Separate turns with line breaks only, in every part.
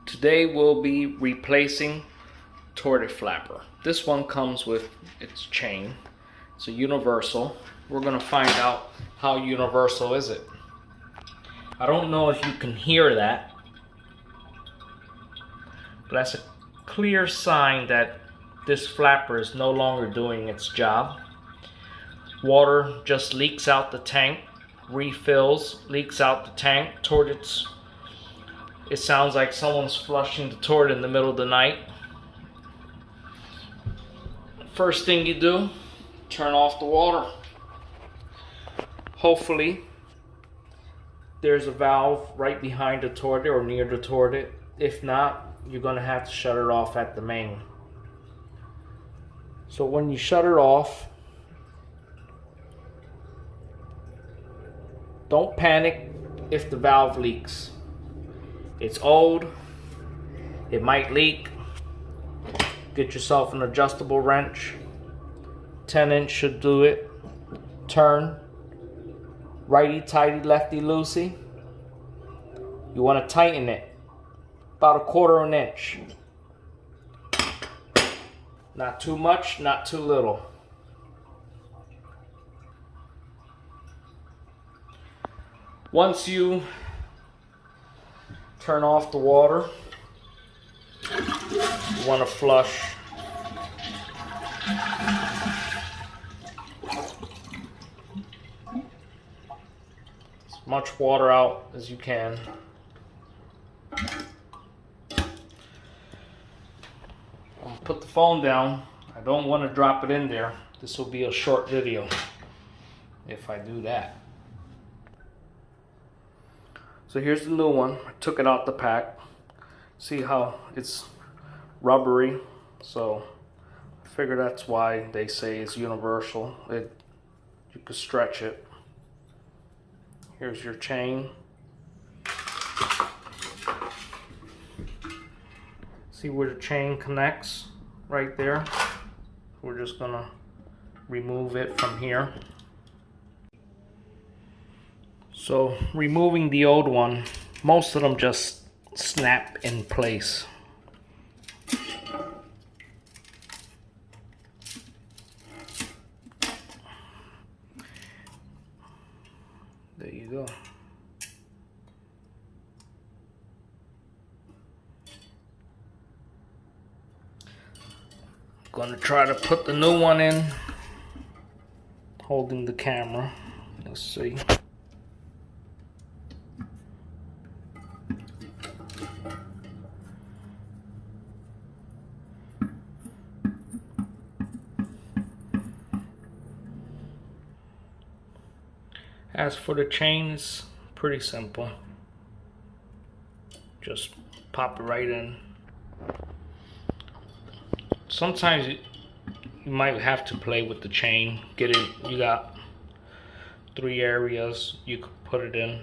Today we'll be replacing toilet flapper. This one comes with its chain. It's a universal. We're gonna find out how universal is it. I don't know if you can hear that, but that's a clear sign that this flapper is no longer doing its job. Water just leaks out the tank, refills, leaks out the tank. Toilets, it sounds like someone's flushing the toilet in the middle of the night. First thing you do, turn off the water. Hopefully there's a valve right behind the toilet or near the toilet. If not, you're gonna have to shut it off at the main. So when you shut it off, don't panic if the valve leaks. It's old, it might leak. Get yourself an adjustable wrench. 10-inch should do it. Turn. Righty tighty, lefty loosey. You want to tighten it about 1/4 inch. Not too much, not too little. Once you turn off the water, you want to flush as much water out as you can. I'll put the phone down. I don't want to drop it in there. This will be a short video if I do that. So here's the new one. I took it out the pack. See how it's rubbery? So I figure that's why they say it's universal. You can stretch it. Here's your chain. See where the chain connects? Right there. We're just gonna remove it from here. So removing the old one, most of them just snap in place. There you go. I'm gonna try to put the new one in, holding the camera. Let's see. As for the chain, it's pretty simple. Just pop it right in. Sometimes you might have to play with the chain. Get it, you got 3 areas you could put it in.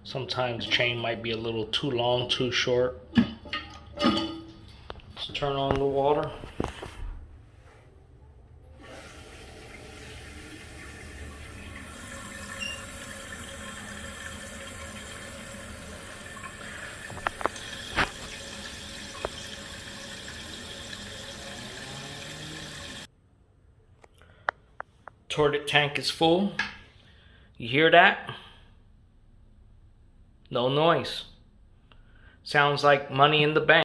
Sometimes the chain might be a little too long, too short. Let's turn on the water. Toilet tank is full. You hear that? No noise. Sounds like money in the bank.